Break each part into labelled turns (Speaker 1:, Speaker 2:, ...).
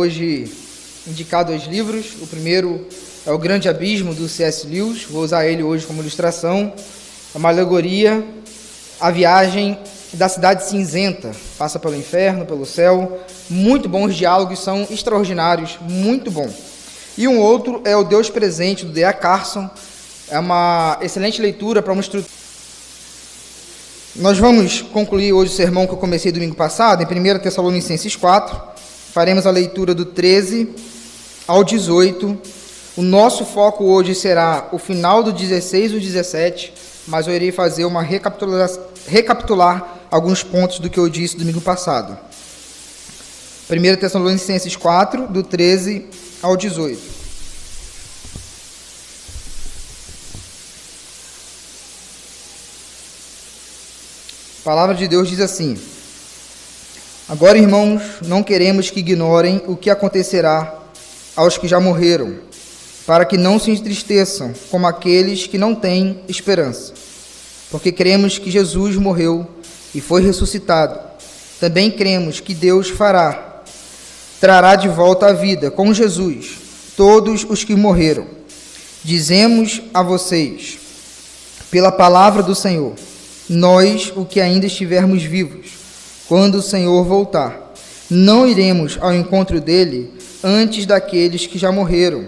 Speaker 1: Hoje indicar 2 livros. O primeiro é O Grande Abismo, do C.S. Lewis. Vou usar ele hoje como ilustração. É uma alegoria, a viagem da cidade cinzenta. Passa pelo inferno, pelo céu. Muito bons diálogos, são extraordinários, muito bom. E um outro é O Deus Presente, do D.A. Carson. É uma excelente leitura para uma estrutura. Nós vamos concluir hoje o sermão que eu comecei domingo passado, em 1 Tessalonicenses 4. Faremos a leitura do 13 ao 18. O nosso foco hoje será o final do 16 e do 17, mas eu irei fazer uma recapitular alguns pontos do que eu disse domingo passado. 1 Tessalonicenses 4, do 13 ao 18. A palavra de Deus diz assim: Agora, irmãos, não queremos que ignorem o que acontecerá aos que já morreram, para que não se entristeçam como aqueles que não têm esperança. Porque cremos que Jesus morreu e foi ressuscitado. Também cremos que Deus trará de volta à vida com Jesus todos os que morreram. Dizemos a vocês, pela palavra do Senhor, nós, o que ainda estivermos vivos, quando o Senhor voltar, não iremos ao encontro dele antes daqueles que já morreram,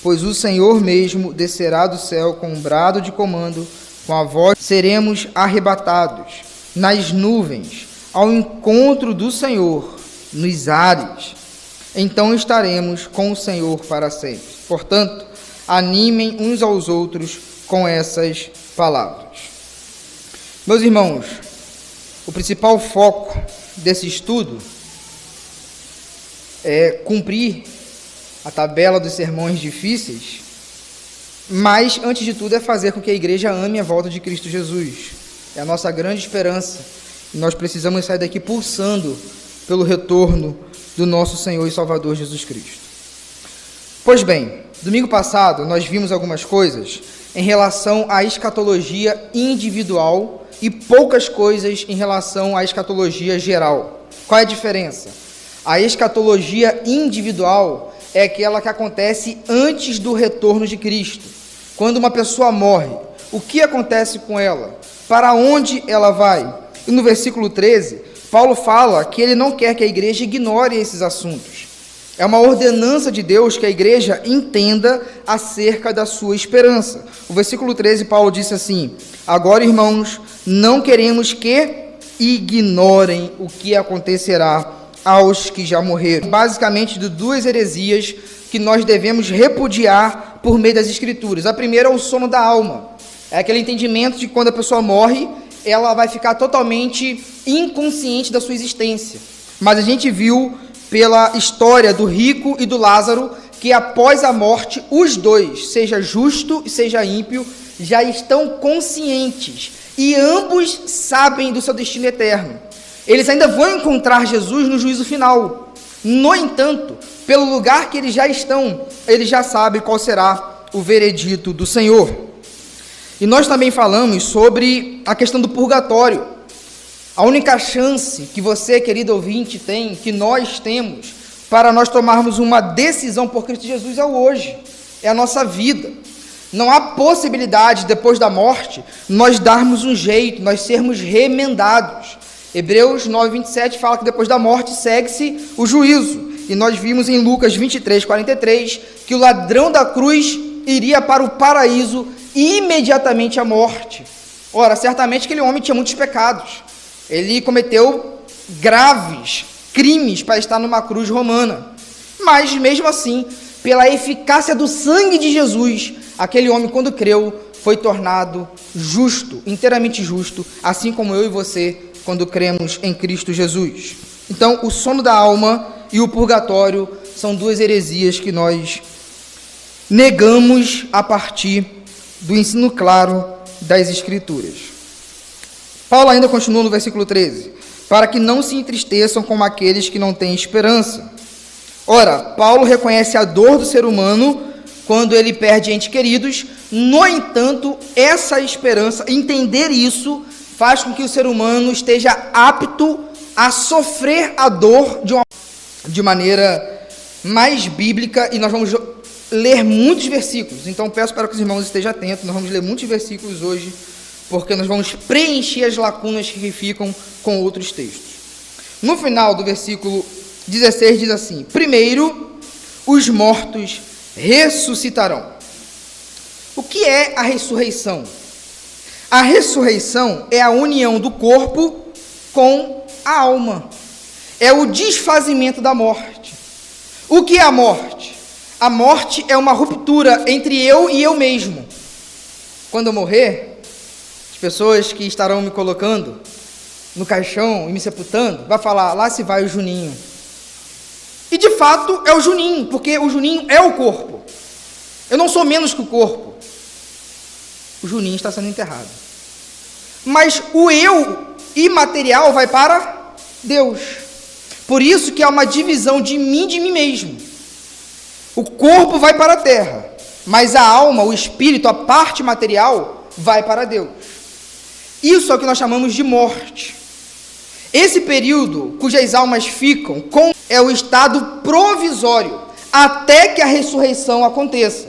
Speaker 1: pois o Senhor mesmo descerá do céu com um brado de comando, com a voz, seremos arrebatados nas nuvens ao encontro do Senhor nos ares. Então estaremos com o Senhor para sempre. Portanto, animem uns aos outros com essas palavras. Meus irmãos, o principal foco desse estudo é cumprir a tabela dos sermões difíceis, mas, antes de tudo, é fazer com que a igreja ame a volta de Cristo Jesus. É a nossa grande esperança, e nós precisamos sair daqui pulsando pelo retorno do nosso Senhor e Salvador Jesus Cristo. Pois bem, domingo passado nós vimos algumas coisas em relação à escatologia individual e poucas coisas em relação à escatologia geral. Qual é a diferença? A escatologia individual é aquela que acontece antes do retorno de Cristo. Quando uma pessoa morre, o que acontece com ela? Para onde ela vai? E no versículo 13, Paulo fala que ele não quer que a igreja ignore esses assuntos. É uma ordenança de Deus que a igreja entenda acerca da sua esperança. O versículo 13, Paulo disse assim: Agora, irmãos, não queremos que ignorem o que acontecerá aos que já morreram. Basicamente, de 2 heresias que nós devemos repudiar por meio das Escrituras. A primeira é o sono da alma. É aquele entendimento de que quando a pessoa morre, ela vai ficar totalmente inconsciente da sua existência. Mas a gente viu pela história do rico e do Lázaro que após a morte, os dois, seja justo e seja ímpio, já estão conscientes e ambos sabem do seu destino eterno. Eles ainda vão encontrar Jesus no juízo final. No entanto, pelo lugar que eles já estão, eles já sabem qual será o veredito do Senhor. E nós também falamos sobre a questão do purgatório. A única chance que você, querido ouvinte, tem, que nós temos, para nós tomarmos uma decisão por Cristo Jesus é o hoje, é a nossa vida. Não há possibilidade, depois da morte, nós darmos um jeito, nós sermos remendados. Hebreus 9:27 fala que depois da morte segue-se o juízo. E nós vimos em Lucas 23:43 que o ladrão da cruz iria para o paraíso imediatamente à morte. Ora, certamente aquele homem tinha muitos pecados. Ele cometeu graves crimes para estar numa cruz romana. Mas, mesmo assim, pela eficácia do sangue de Jesus, aquele homem, quando creu, foi tornado justo, inteiramente justo, assim como eu e você, quando cremos em Cristo Jesus. Então, o sono da alma e o purgatório são 2 heresias que nós negamos a partir do ensino claro das Escrituras. Paulo ainda continua no versículo 13, para que não se entristeçam como aqueles que não têm esperança. Ora, Paulo reconhece a dor do ser humano quando ele perde entes queridos. No entanto, essa esperança, entender isso, faz com que o ser humano esteja apto a sofrer a dor de maneira mais bíblica e nós vamos ler muitos versículos. Então peço para que os irmãos estejam atentos, nós vamos ler muitos versículos hoje, porque nós vamos preencher as lacunas que ficam com outros textos. No final do versículo 16 diz assim: primeiro, os mortos ressuscitarão. O que é a ressurreição? A ressurreição é a união do corpo com a alma. É o desfazimento da morte. O que é a morte? A morte é uma ruptura entre eu e eu mesmo. Quando eu morrer, as pessoas que estarão me colocando no caixão e me sepultando, vai falar, lá se vai o Juninho. E de fato é o Juninho, porque o Juninho é o corpo. Eu não sou menos que o corpo. O Juninho está sendo enterrado. Mas o eu imaterial vai para Deus. Por isso que há uma divisão de mim mesmo. O corpo vai para a terra, mas a alma, o espírito, a parte material, vai para Deus. Isso é o que nós chamamos de morte. Esse período, cujas almas ficam, é o estado provisório, até que a ressurreição aconteça.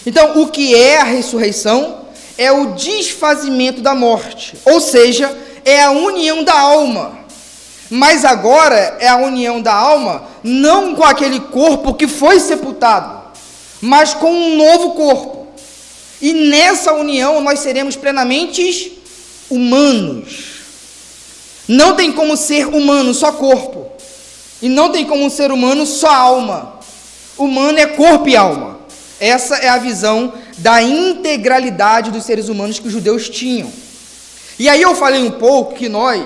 Speaker 1: Então, o que é a ressurreição? É o desfazimento da morte, ou seja, é a união da alma. Mas agora é a união da alma, não com aquele corpo que foi sepultado, mas com um novo corpo. E nessa união nós seremos plenamente humanos. Não tem como ser humano só corpo, e não tem como ser humano só alma. Humano é corpo e alma. Essa é a visão da integralidade dos seres humanos que os judeus tinham. E aí eu falei um pouco que nós,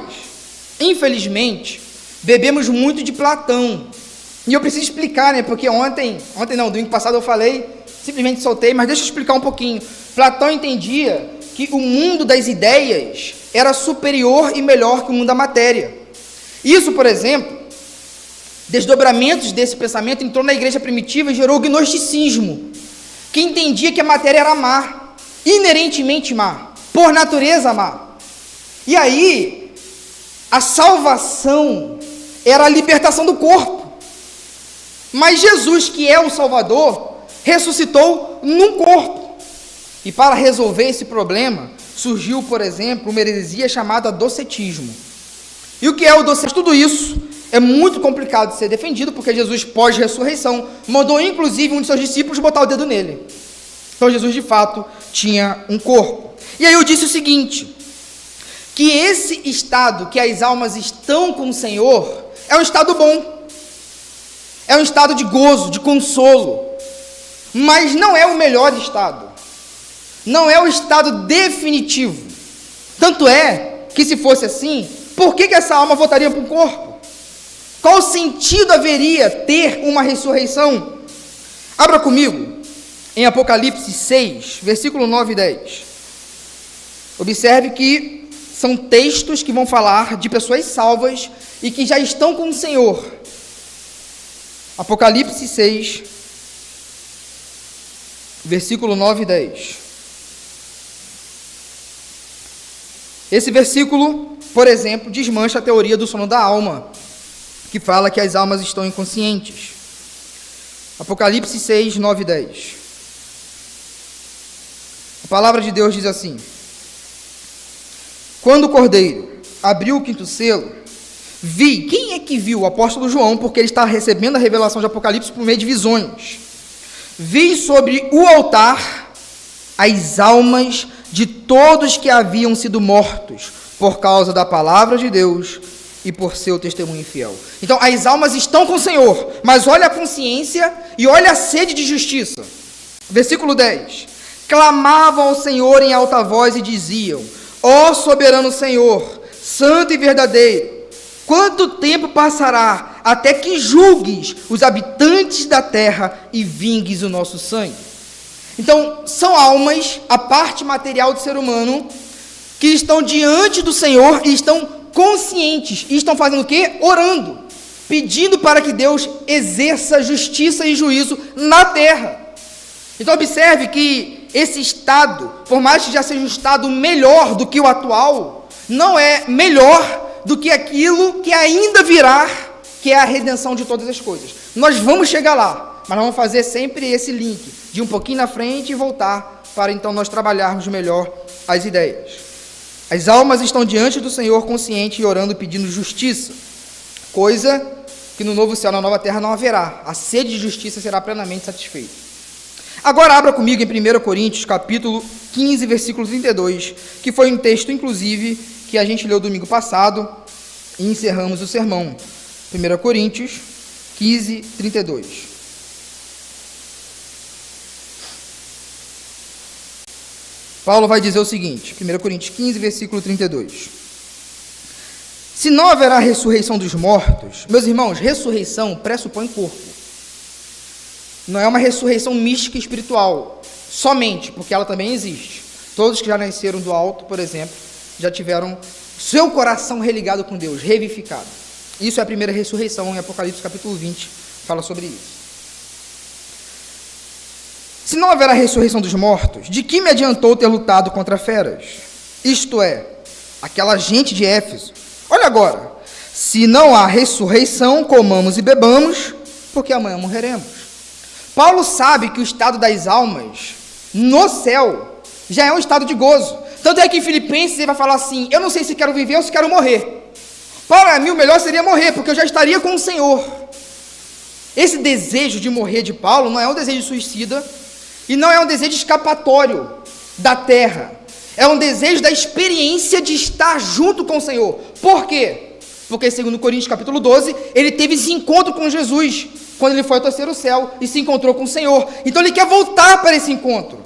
Speaker 1: infelizmente, bebemos muito de Platão. E eu preciso explicar, né? Porque domingo passado eu falei, simplesmente soltei, mas deixa eu explicar um pouquinho. Platão entendia que o mundo das ideias era superior e melhor que o mundo da matéria. Isso, por exemplo, desdobramentos desse pensamento entrou na igreja primitiva e gerou o gnosticismo, que entendia que a matéria era má, inerentemente má, por natureza má. E aí, a salvação era a libertação do corpo. Mas Jesus, que é o Salvador, ressuscitou num corpo. E para resolver esse problema, surgiu, por exemplo, uma heresia chamada docetismo. E o que é o docetismo? Tudo isso é muito complicado de ser defendido, porque Jesus, pós-ressurreição, mandou inclusive um de seus discípulos botar o dedo nele. Então Jesus, de fato, tinha um corpo. E aí eu disse o seguinte, que esse estado que as almas estão com o Senhor é um estado bom, é um estado de gozo, de consolo, mas não é o melhor estado, não é o estado definitivo. Tanto é que, se fosse assim, por que essa alma voltaria para o corpo? Qual sentido haveria ter uma ressurreição? Abra comigo em Apocalipse 6, versículo 9 e 10. Observe que são textos que vão falar de pessoas salvas e que já estão com o Senhor. Apocalipse 6, versículo 9 e 10. Esse versículo, por exemplo, desmancha a teoria do sono da alma, que fala que as almas estão inconscientes. Apocalipse 6, 9 e 10. A palavra de Deus diz assim: quando o Cordeiro abriu o quinto selo, vi. Quem é que viu? O apóstolo João, porque ele está recebendo a revelação de Apocalipse por meio de visões. Vi sobre o altar as almas de todos que haviam sido mortos por causa da palavra de Deus e por seu testemunho fiel. Então, as almas estão com o Senhor, mas olha a consciência e olha a sede de justiça. Versículo 10. Clamavam ao Senhor em alta voz e diziam: ó soberano Senhor, santo e verdadeiro, quanto tempo passará até que julgues os habitantes da terra e vingues o nosso sangue? Então, são almas, a parte material do ser humano, que estão diante do Senhor e estão conscientes, e estão fazendo o quê? Orando, pedindo para que Deus exerça justiça e juízo na terra. Então observe que esse estado, por mais que já seja um estado melhor do que o atual, não é melhor do que aquilo que ainda virá que é a redenção de todas as coisas. Nós vamos chegar lá, mas nós vamos fazer sempre esse link, de um pouquinho na frente e voltar, para então nós trabalharmos melhor as ideias. As almas estão diante do Senhor consciente e orando, pedindo justiça, coisa que no novo céu, na nova terra não haverá. A sede de justiça será plenamente satisfeita. Agora abra comigo em 1 Coríntios, capítulo 15, versículo 32, que foi um texto, inclusive, que a gente leu domingo passado e encerramos o sermão. 1 Coríntios 15, 32. Paulo vai dizer o seguinte, 1 Coríntios 15, versículo 32. Se não haverá ressurreição dos mortos, meus irmãos, ressurreição pressupõe corpo. Não é uma ressurreição mística e espiritual, somente, porque ela também existe. Todos que já nasceram do alto, por exemplo, já tiveram seu coração religado com Deus, revivificado. Isso é a primeira ressurreição, em Apocalipse capítulo 20, fala sobre isso. Se não haverá ressurreição dos mortos, de que me adiantou ter lutado contra feras? Isto é, aquela gente de Éfeso. Olha agora, se não há ressurreição, comamos e bebamos, porque amanhã morreremos. Paulo sabe que o estado das almas no céu já é um estado de gozo. Tanto é que em Filipenses ele vai falar assim, eu não sei se quero viver ou se quero morrer. Para mim o melhor seria morrer, porque eu já estaria com o Senhor. Esse desejo de morrer de Paulo não é um desejo suicida e não é um desejo escapatório da terra. É um desejo da experiência de estar junto com o Senhor. Por quê? Porque segundo Coríntios capítulo 12, ele teve esse encontro com Jesus, quando ele foi ao terceiro céu e se encontrou com o Senhor. Então ele quer voltar para esse encontro.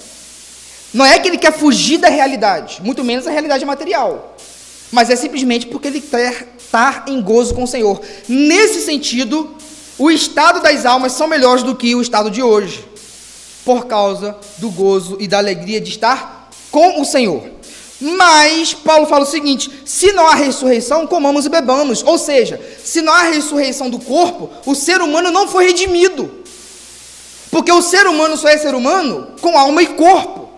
Speaker 1: Não é que ele quer fugir da realidade, muito menos a realidade material, mas é simplesmente porque ele quer estar em gozo com o Senhor. Nesse sentido, o estado das almas são melhores do que o estado de hoje, por causa do gozo e da alegria de estar com o Senhor. Mas Paulo fala o seguinte, se não há ressurreição, comamos e bebamos. Ou seja, se não há ressurreição do corpo, o ser humano não foi redimido. Porque o ser humano só é ser humano com alma e corpo.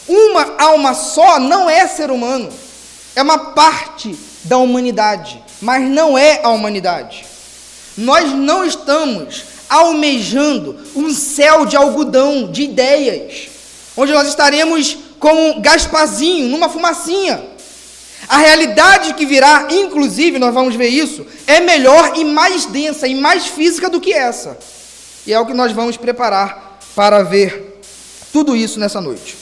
Speaker 1: Uma alma só não é ser humano. É uma parte da humanidade, mas não é a humanidade. Nós não estamos almejando um céu de algodão, de ideias, onde nós estaremos com um Gasparzinho, numa fumacinha. A realidade que virá, inclusive, nós vamos ver isso, é melhor e mais densa e mais física do que essa. E é o que nós vamos preparar para ver tudo isso nessa noite.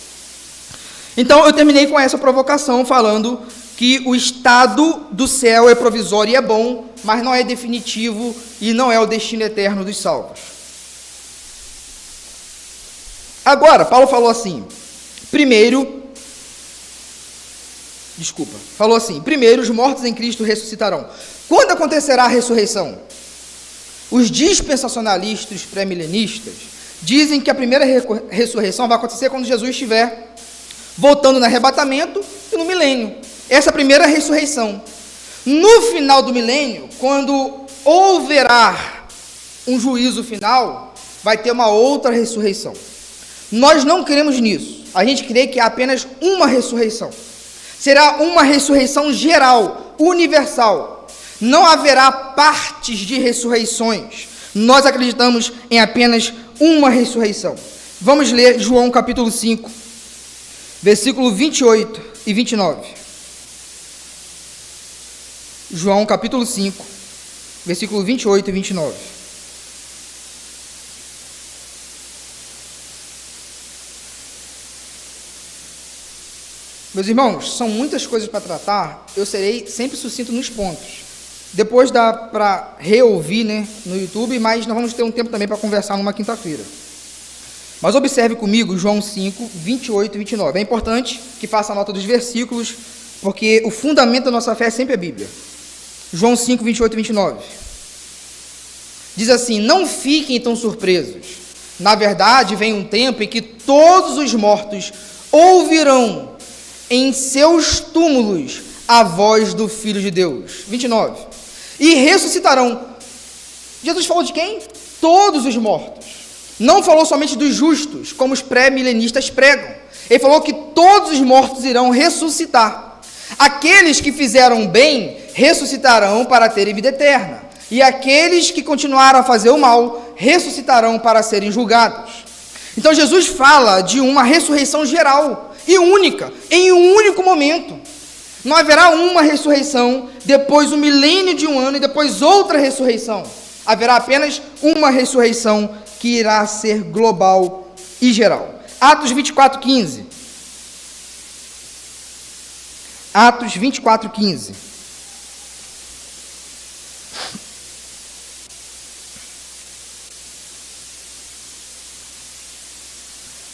Speaker 1: Então, eu terminei com essa provocação, falando que o estado do céu é provisório e é bom, mas não é definitivo e não é o destino eterno dos salvos. Agora, Paulo falou assim, primeiro, os mortos em Cristo ressuscitarão. Quando acontecerá a ressurreição? Os dispensacionalistas pré-milenistas dizem que a primeira ressurreição vai acontecer quando Jesus estiver voltando no arrebatamento e no milênio. Essa é a primeira ressurreição. No final do milênio, quando houverá um juízo final, vai ter uma outra ressurreição. Nós não cremos nisso. A gente crê que há apenas uma ressurreição. Será uma ressurreição geral, universal. Não haverá partes de ressurreições. Nós acreditamos em apenas uma ressurreição. Vamos ler João capítulo 5, versículo 28 e 29. João capítulo 5, versículo 28 e 29. Meus irmãos, são muitas coisas para tratar, eu serei sempre sucinto nos pontos. Depois dá para reouvir, no YouTube, mas nós vamos ter um tempo também para conversar numa quinta-feira. Mas observe comigo João 5, 28 e 29. É importante que faça a nota dos versículos, porque o fundamento da nossa fé é sempre a Bíblia. João 5, 28 e 29. Diz assim, não fiquem tão surpresos. Na verdade, vem um tempo em que todos os mortos ouvirão em seus túmulos a voz do Filho de Deus. 29. E ressuscitarão. Jesus falou de quem? Todos os mortos. Não falou somente dos justos, como os pré-milenistas pregam. Ele falou que todos os mortos irão ressuscitar. Aqueles que fizeram bem ressuscitarão para terem vida eterna. e aqueles que continuaram a fazer o mal ressuscitarão para serem julgados. Então Jesus fala de uma ressurreição geral e única, em um único momento. Não haverá uma ressurreição, depois um milênio de um ano e depois outra ressurreição. Haverá apenas uma ressurreição que irá ser global e geral. Atos 24:15. Atos 24:15.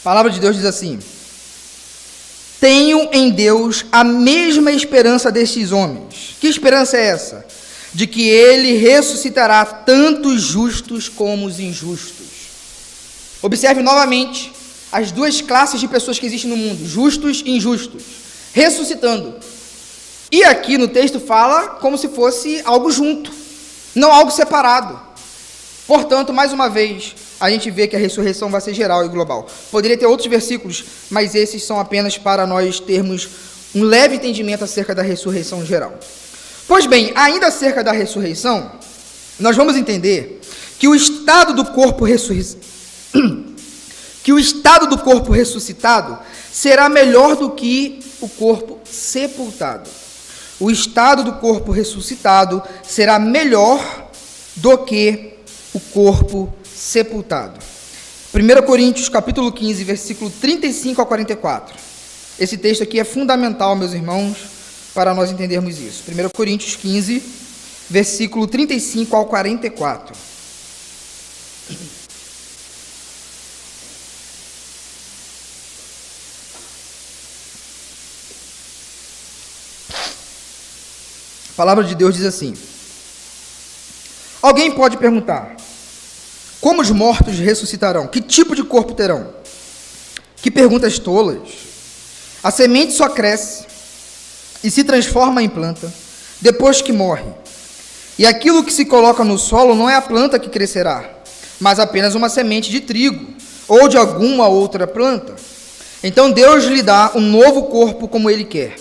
Speaker 1: A palavra de Deus diz assim: tenho em Deus a mesma esperança destes homens. Que esperança é essa? De que ele ressuscitará tanto os justos como os injustos. Observe novamente as duas classes de pessoas que existem no mundo, justos e injustos, ressuscitando. E aqui no texto fala como se fosse algo junto, não algo separado. Portanto, mais uma vez, a gente vê que a ressurreição vai ser geral e global. Poderia ter outros versículos, mas esses são apenas para nós termos um leve entendimento acerca da ressurreição geral. Pois bem, ainda acerca da ressurreição, nós vamos entender que o estado do corpo ressuscitado será melhor do que o corpo sepultado. O estado do corpo ressuscitado será melhor do que o corpo sepultado. 1 Coríntios capítulo 15, versículo 35 a 44. Esse texto aqui é fundamental, meus irmãos, para nós entendermos isso. 1 Coríntios 15, versículo 35 ao 44. A palavra de Deus diz assim: alguém pode perguntar, como os mortos ressuscitarão? Que tipo de corpo terão? Que perguntas tolas! A semente só cresce e se transforma em planta depois que morre. E aquilo que se coloca no solo não é a planta que crescerá, mas apenas uma semente de trigo ou de alguma outra planta. Então Deus lhe dá um novo corpo como Ele quer.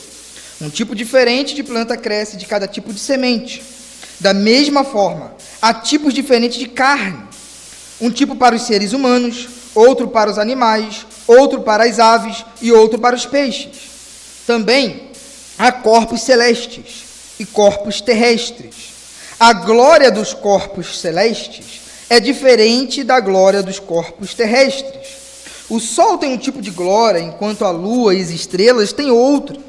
Speaker 1: Um tipo diferente de planta cresce de cada tipo de semente. Da mesma forma, há tipos diferentes de carne. Um tipo para os seres humanos, outro para os animais, outro para as aves e outro para os peixes. Também há corpos celestes e corpos terrestres. A glória dos corpos celestes é diferente da glória dos corpos terrestres. O sol tem um tipo de glória, enquanto a lua e as estrelas têm outro.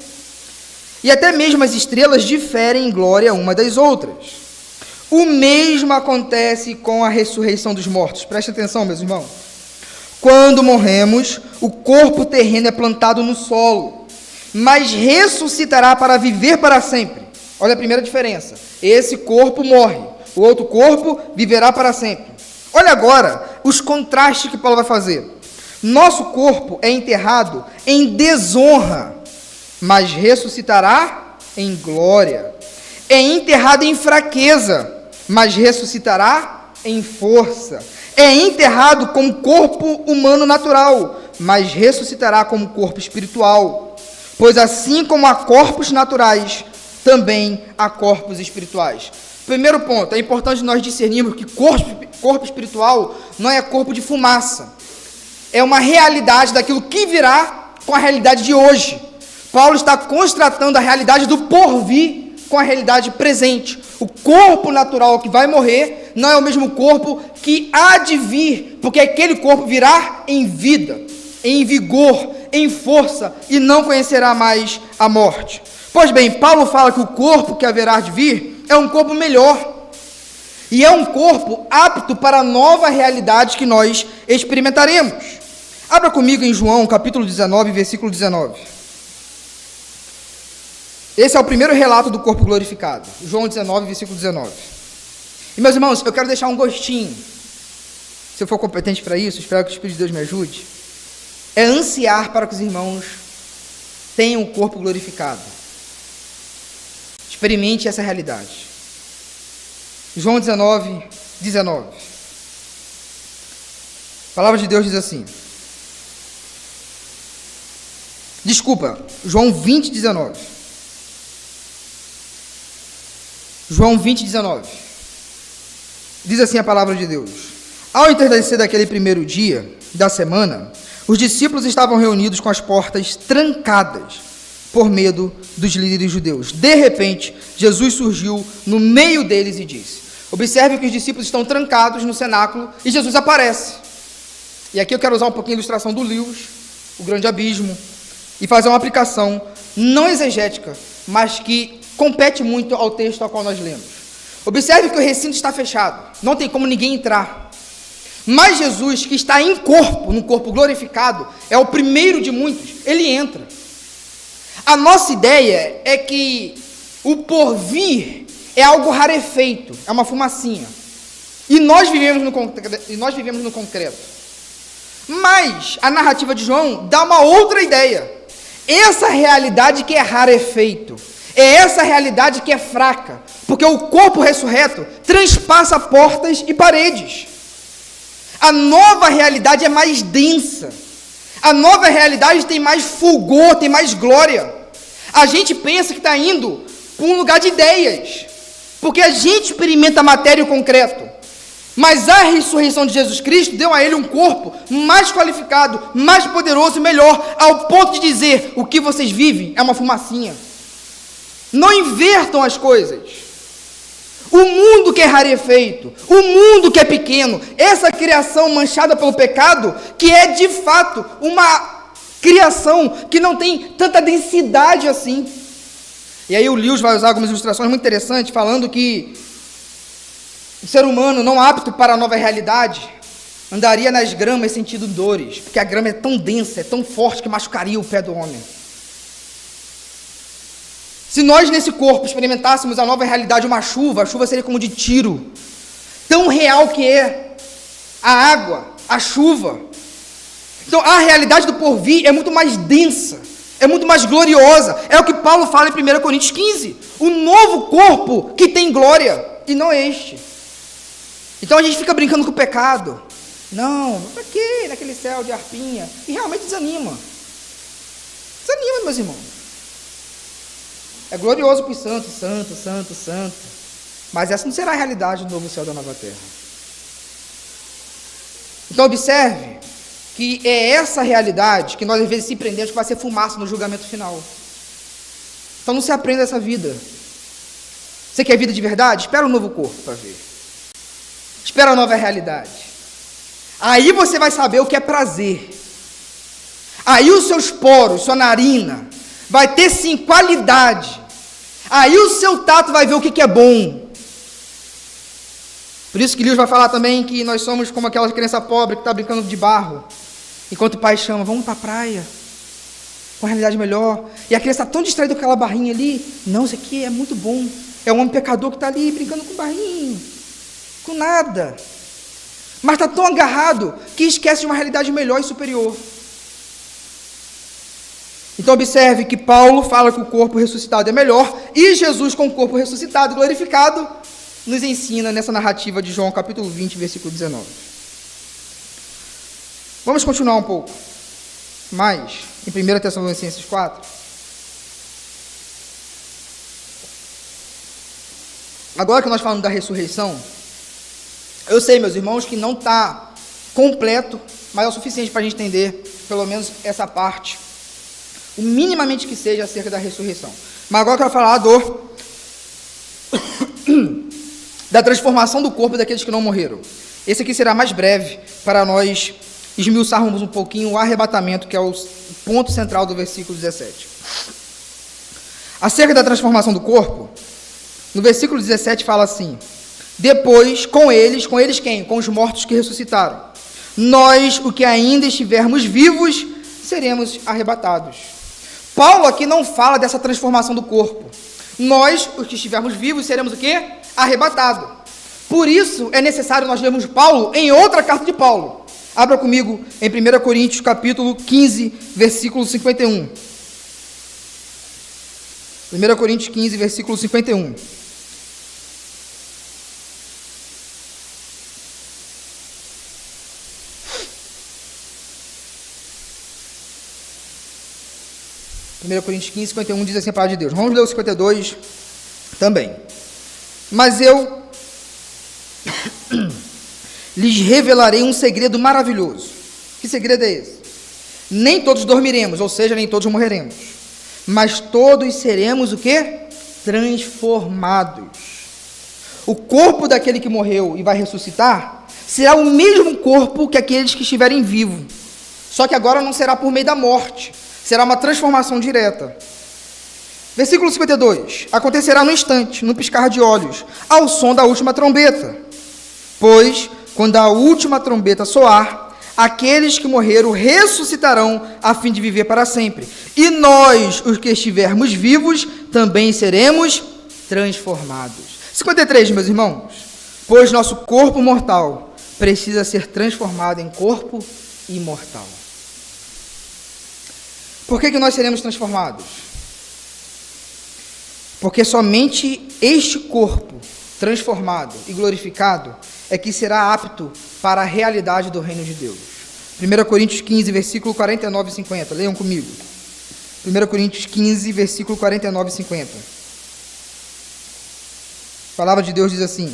Speaker 1: E até mesmo as estrelas diferem em glória uma das outras. O mesmo acontece com a ressurreição dos mortos. Preste atenção, meus irmãos. Quando morremos, o corpo terreno é plantado no solo, mas ressuscitará para viver para sempre. Olha a primeira diferença. Esse corpo morre, o outro corpo viverá para sempre. Olha agora os contrastes que Paulo vai fazer. Nosso corpo é enterrado em desonra, mas ressuscitará em glória. É enterrado em fraqueza, mas ressuscitará em força. É enterrado como corpo humano natural, mas ressuscitará como corpo espiritual. Pois assim como há corpos naturais, também há corpos espirituais. Primeiro ponto, é importante nós discernirmos que corpo espiritual não é corpo de fumaça. É uma realidade daquilo que virá com a realidade de hoje. Paulo está constatando a realidade do porvir com a realidade presente. O corpo natural que vai morrer não é o mesmo corpo que há de vir, porque aquele corpo virá em vida, em vigor, em força, e não conhecerá mais a morte. Pois bem, Paulo fala que o corpo que haverá de vir é um corpo melhor, e é um corpo apto para a nova realidade que nós experimentaremos. Abra comigo em João, capítulo 19, versículo 19. Esse é o primeiro relato do corpo glorificado. João 19, versículo 19. E, meus irmãos, eu quero deixar um gostinho. Se eu for competente para isso, espero que o Espírito de Deus me ajude. É ansiar para que os irmãos tenham o corpo glorificado. Experimente essa realidade. João 19, 19. A palavra de Deus diz assim. Desculpa, João 20, 19. João 20, 19. Diz assim a palavra de Deus: ao entardecer daquele primeiro dia da semana, os discípulos estavam reunidos com as portas trancadas por medo dos líderes judeus. De repente, Jesus surgiu no meio deles e disse: observe que os discípulos estão trancados no cenáculo e Jesus aparece. E aqui eu quero usar um pouquinho a ilustração do Lewis, o grande abismo, e fazer uma aplicação não exegética, mas que compete muito ao texto ao qual nós lemos. Observe que o recinto está fechado, não tem como ninguém entrar. Mas Jesus, que está em corpo, num corpo glorificado, é o primeiro de muitos, ele entra. A nossa ideia é que o porvir é algo rarefeito, é uma fumacinha. E nós vivemos no concreto. Mas a narrativa de João dá uma outra ideia. Essa realidade que é rarefeito, é essa realidade que é fraca, porque o corpo ressurreto transpassa portas e paredes. A nova realidade é mais densa. A nova realidade tem mais fulgor, tem mais glória. A gente pensa que está indo para um lugar de ideias, porque a gente experimenta a matéria e o concreto. Mas a ressurreição de Jesus Cristo deu a ele um corpo mais qualificado, mais poderoso e melhor, ao ponto de dizer: o que vocês vivem é uma fumacinha. Não invertam as coisas. O mundo que é rarefeito, o mundo que é pequeno, essa criação manchada pelo pecado, que é de fato uma criação que não tem tanta densidade assim. E aí o Lewis vai usar algumas ilustrações muito interessantes, falando que o ser humano, não apto para a nova realidade, andaria nas gramas sentindo dores, porque a grama é tão densa, é tão forte que machucaria o pé do homem. Se nós nesse corpo experimentássemos a nova realidade, uma chuva, a chuva seria como de tiro, tão real que é a água, a chuva. Então a realidade do porvir é muito mais densa, é muito mais gloriosa, é o que Paulo fala em 1 Coríntios 15, o novo corpo que tem glória, e não este. Então a gente fica brincando com o pecado, não, para quê, naquele céu de arpinha, e realmente desanima, meus irmãos. É glorioso para os santos, santo, mas essa não será a realidade do novo céu e da nova terra. Então observe que é essa realidade que nós às vezes se prendemos, que vai ser fumaça no julgamento final. Então não se aprenda essa vida. Você quer vida de verdade? Espera um novo corpo para ver. Espera a nova realidade. Aí você vai saber o que é prazer. Aí os seus poros, sua narina, vai ter sim qualidade. Aí o seu tato vai ver o que é bom. Por isso que Lewis vai falar também que nós somos como aquela criança pobre que está brincando de barro, enquanto o pai chama: vamos para a praia, com a realidade melhor. E a criança está tão distraída com aquela barrinha ali. Não, isso aqui é muito bom. É um homem pecador que está ali brincando com barrinho, com nada. Mas está tão agarrado que esquece de uma realidade melhor e superior. Então observe que Paulo fala que o corpo ressuscitado é melhor, e Jesus, com o corpo ressuscitado e glorificado, nos ensina nessa narrativa de João capítulo 20, versículo 19. Vamos continuar um pouco mais em 1 Tessalonicenses 4. Agora que nós falamos da ressurreição, eu sei, meus irmãos, que não está completo, mas é o suficiente para a gente entender pelo menos essa parte, o minimamente que seja acerca da ressurreição. Mas agora eu quero falar da transformação do corpo daqueles que não morreram. Esse aqui será mais breve, para nós esmiuçarmos um pouquinho o arrebatamento, que é o ponto central do versículo 17. Acerca da transformação do corpo, no versículo 17 fala assim: depois, com eles quem? Com os mortos que ressuscitaram. Nós, o que ainda estivermos vivos, seremos arrebatados. Paulo aqui não fala dessa transformação do corpo. Nós, os que estivermos vivos, seremos o quê? Arrebatados. Por isso, é necessário nós lermos Paulo em outra carta de Paulo. Abra comigo em 1 Coríntios, capítulo 15, versículo 51. 1 Coríntios 15, versículo 51. Coríntios 15, 51 diz assim a palavra de Deus. Vamos ler o 52 também. Mas eu lhes revelarei um segredo maravilhoso. Que segredo é esse? Nem todos dormiremos, ou seja, nem todos morreremos, mas todos seremos o quê? Transformados. O corpo daquele que morreu e vai ressuscitar será o mesmo corpo que aqueles que estiverem vivos, só que agora não será por meio da morte, será uma transformação direta. Versículo 52, acontecerá no instante, no piscar de olhos, ao som da última trombeta, pois, quando a última trombeta soar, aqueles que morreram ressuscitarão a fim de viver para sempre, e nós, os que estivermos vivos, também seremos transformados. 53, meus irmãos, pois nosso corpo mortal precisa ser transformado em corpo imortal. Por que nós seremos transformados? Porque somente este corpo transformado e glorificado é que será apto para a realidade do reino de Deus. 1 Coríntios 15, versículo 49 e 50. Leiam comigo. 1 Coríntios 15, versículo 49 e 50. A palavra de Deus diz assim: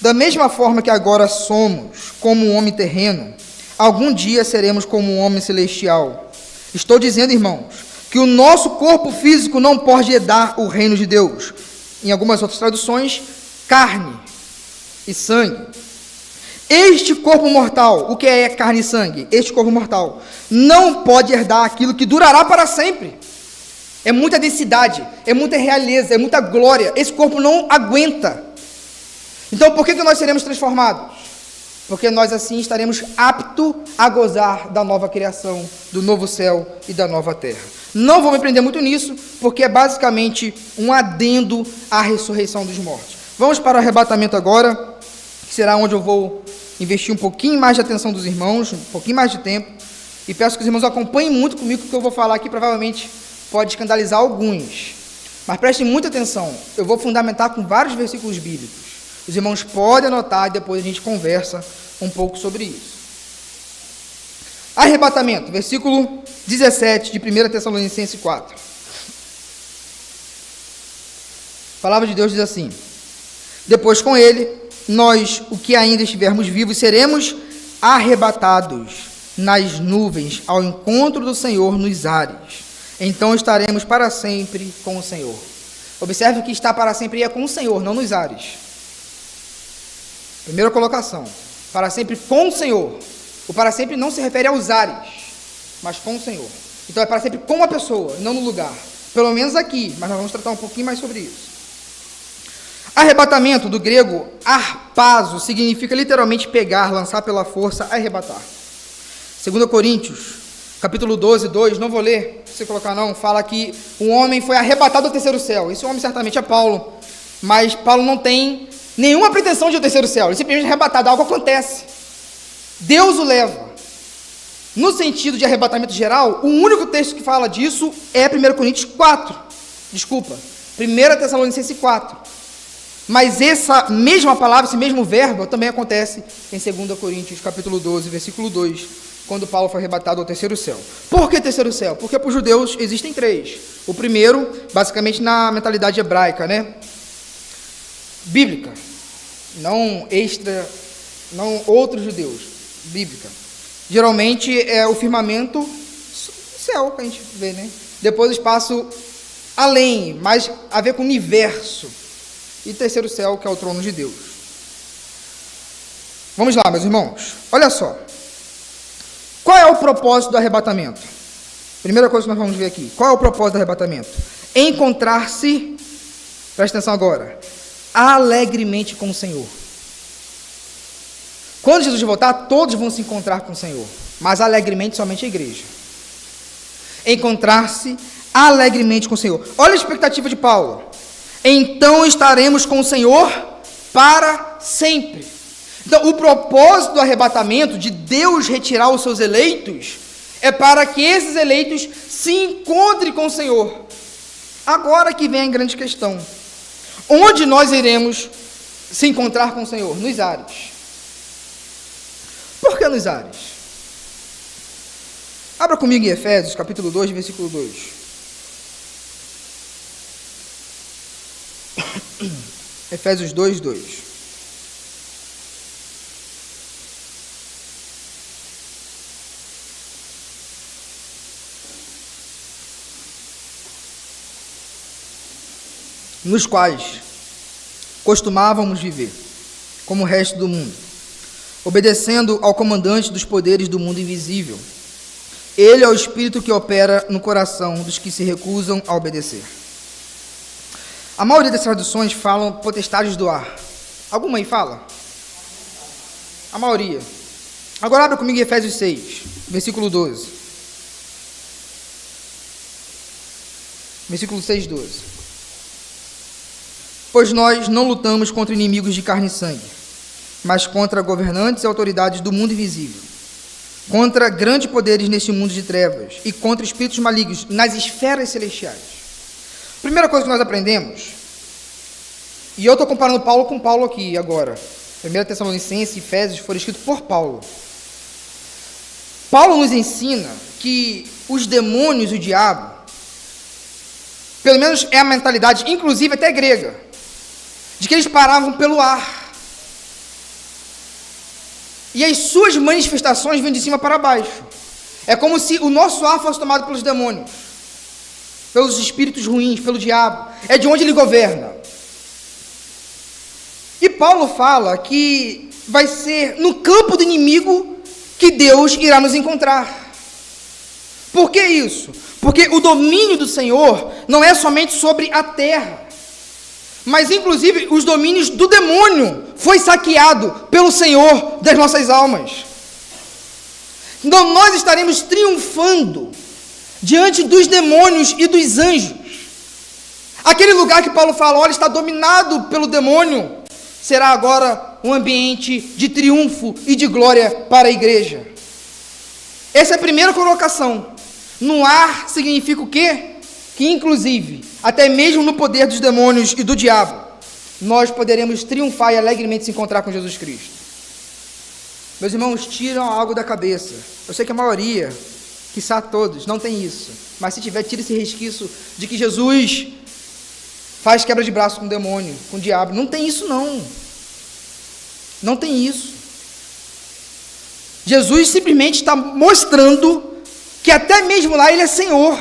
Speaker 1: da mesma forma que agora somos como um homem terreno, algum dia seremos como um homem celestial. Estou dizendo, irmãos, que o nosso corpo físico não pode herdar o reino de Deus. Em algumas outras traduções, carne e sangue. Este corpo mortal, o que é carne e sangue? Este corpo mortal não pode herdar aquilo que durará para sempre. É muita densidade, é muita realeza, é muita glória. Esse corpo não aguenta. Então, por que nós seremos transformados? Porque nós assim estaremos aptos a gozar da nova criação, do novo céu e da nova terra. Não vou me prender muito nisso, porque é basicamente um adendo à ressurreição dos mortos. Vamos para o arrebatamento agora, que será onde eu vou investir um pouquinho mais de atenção dos irmãos, um pouquinho mais de tempo, e peço que os irmãos acompanhem muito comigo, porque eu vou falar aqui provavelmente pode escandalizar alguns. Mas prestem muita atenção, eu vou fundamentar com vários versículos bíblicos. Os irmãos podem anotar e depois a gente conversa um pouco sobre isso. Arrebatamento, versículo 17 de 1 Tessalonicenses 4. A palavra de Deus diz assim: depois com ele, nós, o que ainda estivermos vivos, seremos arrebatados nas nuvens ao encontro do Senhor nos ares. Então estaremos para sempre com o Senhor. Observe que está para sempre é com o Senhor, não nos ares. Primeira colocação, para sempre com o Senhor. O para sempre não se refere aos ares, mas com o Senhor. Então é para sempre com a pessoa, não no lugar. Pelo menos aqui, mas nós vamos tratar um pouquinho mais sobre isso. Arrebatamento, do grego harpazo, significa literalmente pegar, lançar pela força, arrebatar. 2 Coríntios, capítulo 12, 2, não vou ler, se você colocar não, fala que um homem foi arrebatado ao terceiro céu. Esse homem certamente é Paulo, mas Paulo não tem nenhuma pretensão de ir ao terceiro céu, ele simplesmente é arrebatado, algo acontece. Deus o leva. No sentido de arrebatamento geral, o único texto que fala disso é 1 Coríntios 4, 1 Tessalonicenses 4. Mas essa mesma palavra, esse mesmo verbo, também acontece em 2 Coríntios, capítulo 12, versículo 2, quando Paulo foi arrebatado ao terceiro céu. Por que terceiro céu? Porque para os judeus existem três. O primeiro, basicamente na mentalidade hebraica, bíblica, não outros judeus, bíblica. Geralmente é o firmamento, céu que a gente vê, Depois o espaço além, mais a ver com o universo. E terceiro céu, que é o trono de Deus. Vamos lá, meus irmãos. Olha só. Qual é o propósito do arrebatamento? Primeira coisa que nós vamos ver aqui. Qual é o propósito do arrebatamento? Encontrar-se, presta atenção agora, alegremente com o Senhor. Quando Jesus voltar, todos vão se encontrar com o Senhor, mas alegremente somente a igreja. Encontrar-se alegremente com o Senhor. Olha a expectativa de Paulo. Então estaremos com o Senhor para sempre. Então, o propósito do arrebatamento, de Deus retirar os seus eleitos, é para que esses eleitos se encontrem com o Senhor. Agora que vem a grande questão. Onde nós iremos se encontrar com o Senhor? Nos ares. Por que nos ares? Abra comigo em Efésios, capítulo 2, versículo 2. Efésios 2, 2. nos quais costumávamos viver, como o resto do mundo, obedecendo ao comandante dos poderes do mundo invisível. Ele é o Espírito que opera no coração dos que se recusam a obedecer. A maioria das traduções falam potestades do ar. Alguma aí fala? A maioria. Agora abra comigo em Efésios 6, versículo 12. Versículo 6, 12. Pois nós não lutamos contra inimigos de carne e sangue, mas contra governantes e autoridades do mundo invisível, contra grandes poderes neste mundo de trevas e contra espíritos malignos nas esferas celestiais. Primeira coisa que nós aprendemos, e eu estou comparando Paulo com Paulo aqui agora, 1 Tessalonicenses e Efésios foram escritos por Paulo. Paulo nos ensina que os demônios e o diabo, pelo menos é a mentalidade, inclusive até grega, de que eles paravam pelo ar. E as suas manifestações vêm de cima para baixo. É como se o nosso ar fosse tomado pelos demônios, pelos espíritos ruins, pelo diabo. É de onde ele governa. E Paulo fala que vai ser no campo do inimigo que Deus irá nos encontrar. Por que isso? Porque o domínio do Senhor não é somente sobre a terra, mas inclusive os domínios do demônio foi saqueado pelo Senhor das nossas almas. Então nós estaremos triunfando diante dos demônios e dos anjos. Aquele lugar que Paulo fala, olha, está dominado pelo demônio, será agora um ambiente de triunfo e de glória para a igreja. Essa é a primeira colocação. No ar significa o quê? Que inclusive, até mesmo no poder dos demônios e do diabo, nós poderemos triunfar e alegremente se encontrar com Jesus Cristo. Meus irmãos, tiram algo da cabeça. Eu sei que a maioria, quiçá todos, não tem isso. Mas se tiver, tira esse resquício de que Jesus faz quebra de braço com o demônio, com o diabo. Não tem isso, não. Não tem isso. Jesus simplesmente está mostrando que até mesmo lá ele é Senhor.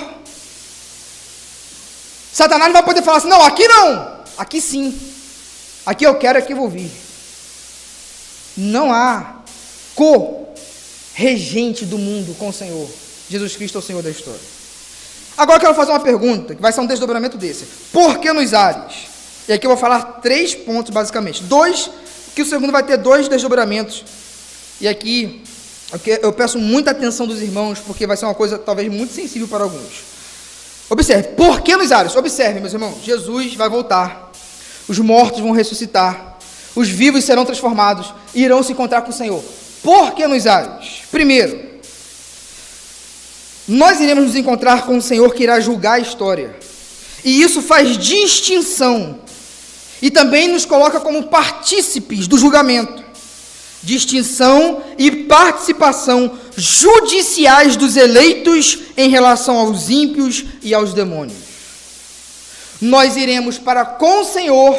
Speaker 1: Satanás não vai poder falar assim, não, aqui não, aqui sim. Aqui eu quero, aqui eu vou vir. Não há co-regente do mundo com o Senhor. Jesus Cristo é o Senhor da história. Agora eu quero fazer uma pergunta, que vai ser um desdobramento desse. Por que nos ares? E aqui eu vou falar 3 pontos, basicamente. 2, que o segundo vai ter 2 desdobramentos. E aqui eu peço muita atenção dos irmãos, porque vai ser uma coisa talvez muito sensível para alguns. Observe, por que nos ares? Observe, meus irmãos, Jesus vai voltar. Os mortos vão ressuscitar. Os vivos serão transformados e irão se encontrar com o Senhor. Por que nos ares? Primeiro, nós iremos nos encontrar com o Senhor que irá julgar a história. E isso faz distinção. E também nos coloca como partícipes do julgamento. Distinção e participação judiciais dos eleitos em relação aos ímpios e aos demônios. Nós iremos para com o Senhor,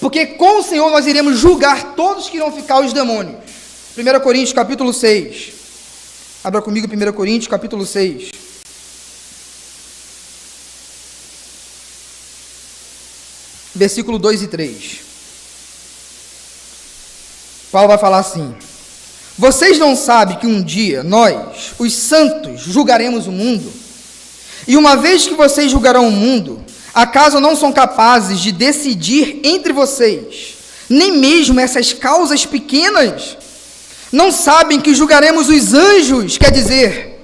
Speaker 1: porque com o Senhor nós iremos julgar todos que irão ficar os demônios. 1 Coríntios capítulo 6. Abra comigo 1 Coríntios capítulo 6. Versículo 2 e 3. Paulo vai falar assim: vocês não sabem que um dia nós, os santos, julgaremos o mundo? E uma vez que vocês julgarão o mundo, acaso não são capazes de decidir entre vocês, nem mesmo essas causas pequenas? Não sabem que julgaremos os anjos? Quer dizer,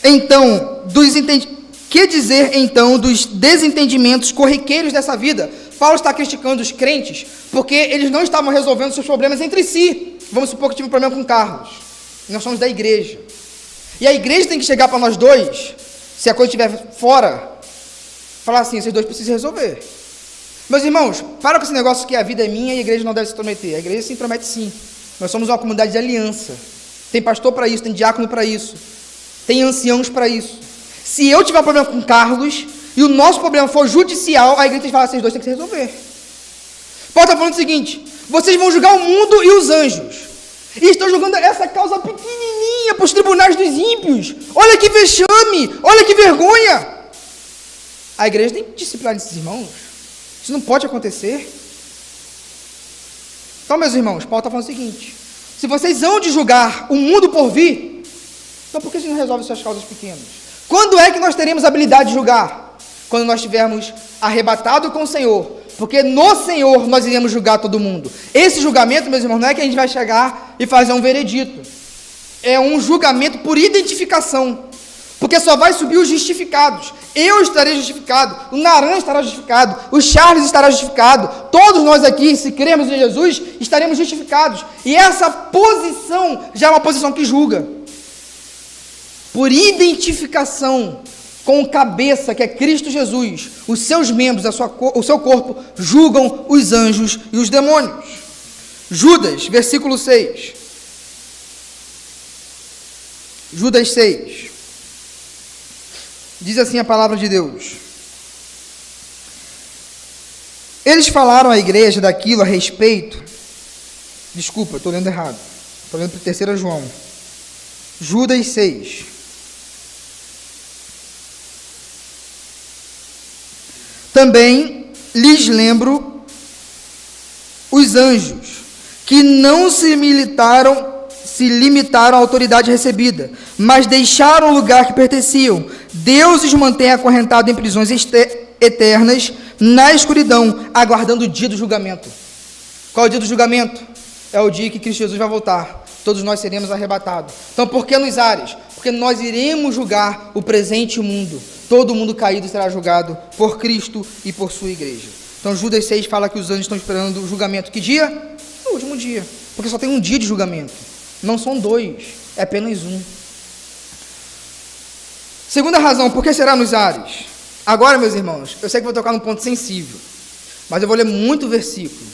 Speaker 1: então, dos desentendimentos corriqueiros dessa vida? Paulo está criticando os crentes porque eles não estavam resolvendo seus problemas entre si. Vamos supor que tive um problema com Carlos. Nós somos da igreja. E a igreja tem que chegar para nós dois, se a coisa estiver fora, falar assim, esses dois precisam resolver. Meus irmãos, para com esse negócio que a vida é minha e a igreja não deve se intrometer. A igreja se intromete sim. Nós somos uma comunidade de aliança. Tem pastor para isso, tem diácono para isso, tem anciãos para isso. Se eu tiver um problema com Carlos e o nosso problema for judicial, a igreja tem que falar, vocês dois têm que se resolver. Paulo está falando o seguinte: vocês vão julgar o mundo e os anjos, e estão julgando essa causa pequenininha para os tribunais dos ímpios. Olha que vexame, olha que vergonha. A igreja tem que disciplinar esses irmãos. Isso não pode acontecer. Então, meus irmãos, Paulo está falando o seguinte: se vocês hão de julgar o mundo por vir, então por que vocês não resolvem suas causas pequenas? Quando é que nós teremos a habilidade de julgar? Quando nós estivermos arrebatados com o Senhor, porque no Senhor nós iremos julgar todo mundo. Esse julgamento, meus irmãos, não é que a gente vai chegar e fazer um veredito, é um julgamento por identificação, porque só vai subir os justificados. Eu estarei justificado, o Naran estará justificado, o Charles estará justificado, todos nós aqui, se cremos em Jesus, estaremos justificados, e essa posição já é uma posição que julga, por identificação com o cabeça, que é Cristo Jesus. Os seus membros, o seu corpo, julgam os anjos e os demônios. Judas, versículo 6. Judas 6. Diz assim a palavra de Deus: eles falaram à igreja daquilo a respeito. Desculpa, estou lendo errado. Estou lendo para 3 João. Judas 6. Também lhes lembro os anjos, que não se limitaram à autoridade recebida, mas deixaram o lugar que pertenciam. Deus os mantém acorrentados em prisões eternas, na escuridão, aguardando o dia do julgamento. Qual é o dia do julgamento? É o dia que Cristo Jesus vai voltar. Todos nós seremos arrebatados. Então, por que nos ares? Porque nós iremos julgar o presente mundo. Todo mundo caído será julgado por Cristo e por sua igreja. Então, Judas 6 fala que os anjos estão esperando o julgamento. Que dia? No último dia. Porque só tem um dia de julgamento. Não são 2, é apenas um. Segunda razão, por que será nos ares? Agora, meus irmãos, eu sei que vou tocar num ponto sensível, mas eu vou ler muito versículo.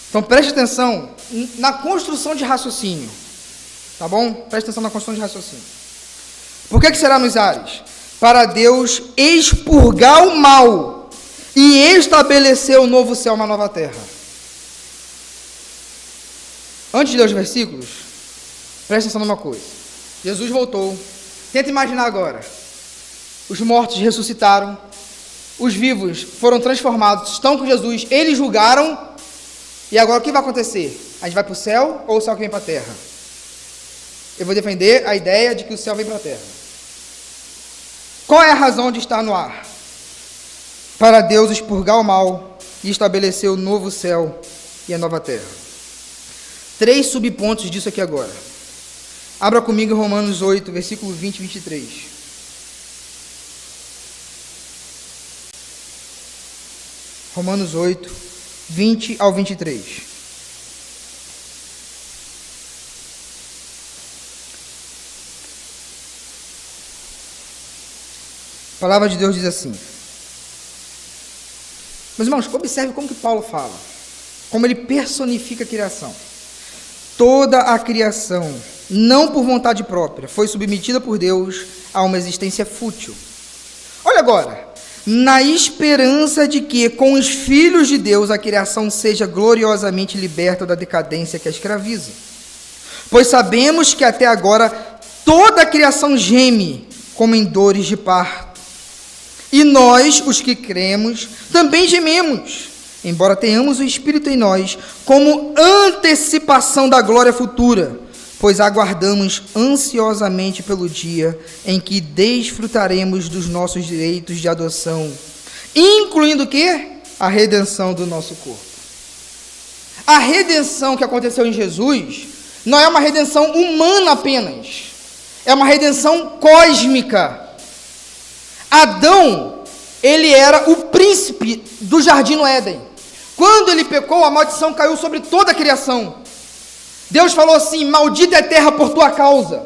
Speaker 1: Então, preste atenção na construção de raciocínio. Tá bom? Preste atenção na construção de raciocínio. Por que será nos ares? Para Deus expurgar o mal e estabelecer um novo céu, uma nova terra. Antes de ler os versículos, preste atenção numa coisa. Jesus voltou. Tenta imaginar agora. Os mortos ressuscitaram. Os vivos foram transformados. Estão com Jesus. Eles julgaram. E agora o que vai acontecer? A gente vai para o céu ou o céu que vem para a terra? Eu vou defender a ideia de que o céu vem para a terra. Qual é a razão de estar no ar? Para Deus expurgar o mal e estabelecer o novo céu e a nova terra. 3 subpontos disso aqui agora. Abra comigo em Romanos 8, versículo 20 e 23. Romanos 8, 20 ao 23. A palavra de Deus diz assim. Meus irmãos, observe como que Paulo fala. Como ele personifica a criação. Toda a criação, não por vontade própria, foi submetida por Deus a uma existência fútil. Olha agora. Na esperança de que, com os filhos de Deus, a criação seja gloriosamente liberta da decadência que a escraviza. Pois sabemos que até agora toda a criação geme, como em dores de parto. E nós, os que cremos, também gememos, embora tenhamos o Espírito em nós, como antecipação da glória futura, pois aguardamos ansiosamente pelo dia em que desfrutaremos dos nossos direitos de adoção, incluindo o quê? A redenção do nosso corpo. A redenção que aconteceu em Jesus não é uma redenção humana apenas, é uma redenção cósmica. Adão, ele era o príncipe do jardim no Éden. Quando ele pecou, a maldição caiu sobre toda a criação. Deus falou assim: maldita é a terra por tua causa.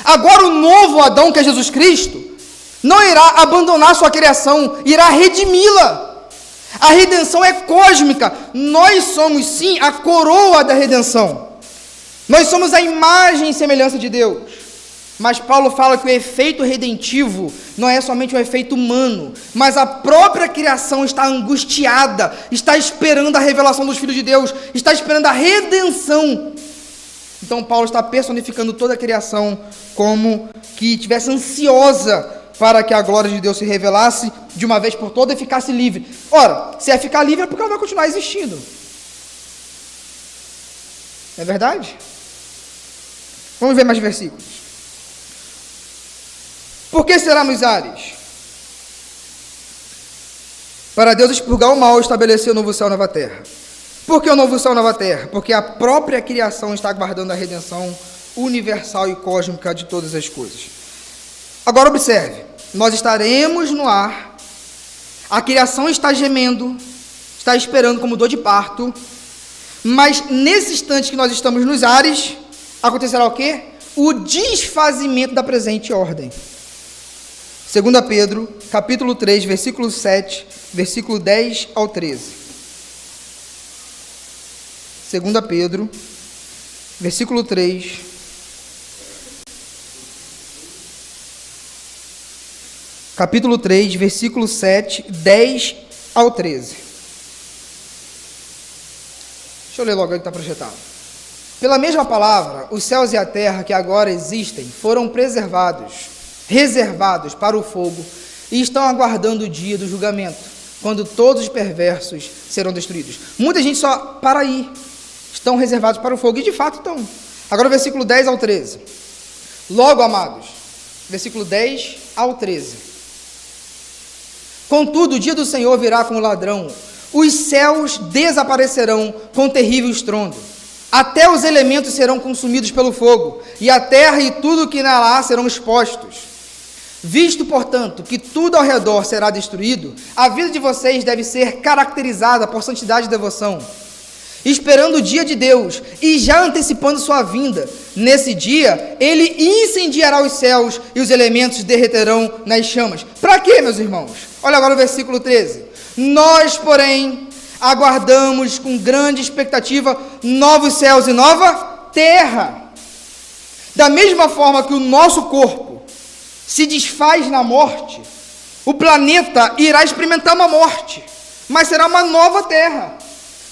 Speaker 1: Agora o novo Adão, que é Jesus Cristo, não irá abandonar sua criação, irá redimi-la. A redenção é cósmica. Nós somos sim a coroa da redenção. Nós somos a imagem e semelhança de Deus. Mas Paulo fala que o efeito redentivo não é somente um efeito humano, mas a própria criação está angustiada, está esperando a revelação dos filhos de Deus, está esperando a redenção. Então Paulo está personificando toda a criação como que estivesse ansiosa para que a glória de Deus se revelasse de uma vez por todas e ficasse livre. Ora, se é ficar livre é porque ela vai continuar existindo. Não é verdade? Vamos ver mais versículos. Por que será nos ares? Para Deus expurgar o mal e estabelecer o novo céu e nova terra. Por que o novo céu e nova terra? Porque a própria criação está aguardando a redenção universal e cósmica de todas as coisas. Agora observe, nós estaremos no ar, a criação está gemendo, está esperando como dor de parto, mas nesse instante que nós estamos nos ares, acontecerá o quê? O desfazimento da presente ordem. 2 Pedro, capítulo 3, versículo 7, versículo 10 ao 13. 2 Pedro, versículo 3, capítulo 3, versículo 7, 10 ao 13. Deixa eu ler logo o que está projetado. Pela mesma palavra, os céus e a terra que agora existem foram reservados para o fogo e estão aguardando o dia do julgamento, quando todos os perversos serão destruídos. Muita gente só para aí, estão reservados para o fogo, e de fato estão. Agora o versículo 10 ao 13. Logo, amados, versículo 10 ao 13. Contudo, o dia do Senhor virá como ladrão, os céus desaparecerão com terrível estrondo, até os elementos serão consumidos pelo fogo, e a terra e tudo que nela há serão expostos. Visto, portanto, que tudo ao redor será destruído, a vida de vocês deve ser caracterizada por santidade e devoção, esperando o dia de Deus e já antecipando sua vinda. Nesse dia, ele incendiará os céus e os elementos derreterão nas chamas. Para quê, meus irmãos? Olha agora o versículo 13. Nós, porém, aguardamos com grande expectativa novos céus e nova terra. Da mesma forma que o nosso corpo se desfaz na morte, o planeta irá experimentar uma morte, mas será uma nova terra,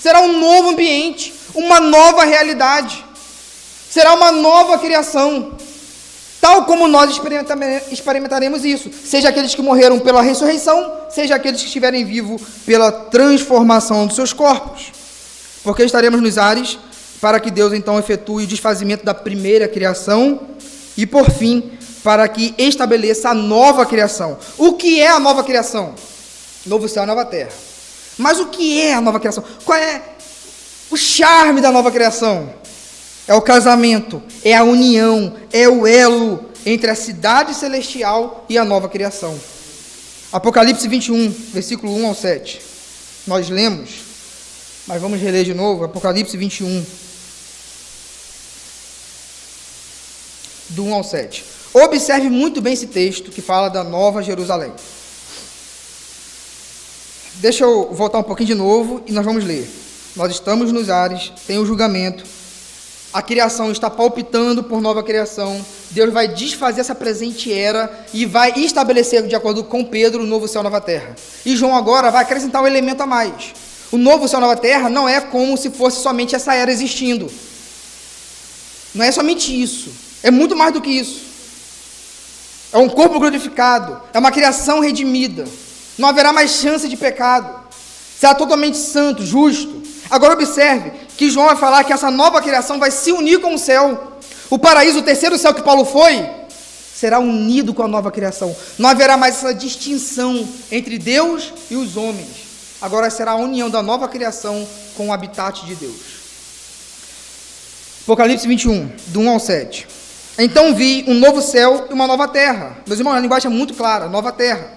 Speaker 1: será um novo ambiente, uma nova realidade, será uma nova criação, tal como nós experimentaremos isso, seja aqueles que morreram pela ressurreição, seja aqueles que estiverem vivos pela transformação dos seus corpos, porque estaremos nos ares para que Deus então efetue o desfazimento da primeira criação e, por fim, para que estabeleça a nova criação. O que é a nova criação? Novo céu e nova terra. Mas o que é a nova criação? Qual é o charme da nova criação? É o casamento, é a união, é o elo entre a cidade celestial e a nova criação. Apocalipse 21, versículo 1 ao 7. Nós lemos, mas vamos reler de novo. Apocalipse 21, do 1 ao 7. Observe muito bem esse texto que fala da Nova Jerusalém. Deixa eu voltar um pouquinho de novo e nós vamos ler. Nós estamos nos ares, tem o julgamento, a criação está palpitando por nova criação, Deus vai desfazer essa presente era e vai estabelecer, de acordo com Pedro, o novo céu e nova terra. E João agora vai acrescentar um elemento a mais. O novo céu e nova terra não é como se fosse somente essa era existindo. Não é somente isso, é muito mais do que isso. É um corpo glorificado, é uma criação redimida, não haverá mais chance de pecado, será totalmente santo, justo. Agora observe que João vai falar que essa nova criação vai se unir com o céu. O paraíso, o terceiro céu que Paulo foi, será unido com a nova criação. Não haverá mais essa distinção entre Deus e os homens. Agora será a união da nova criação com o habitat de Deus. Apocalipse 21, do 1 ao 7. Então vi um novo céu e uma nova terra. Meus irmãos, a linguagem é muito clara, nova terra.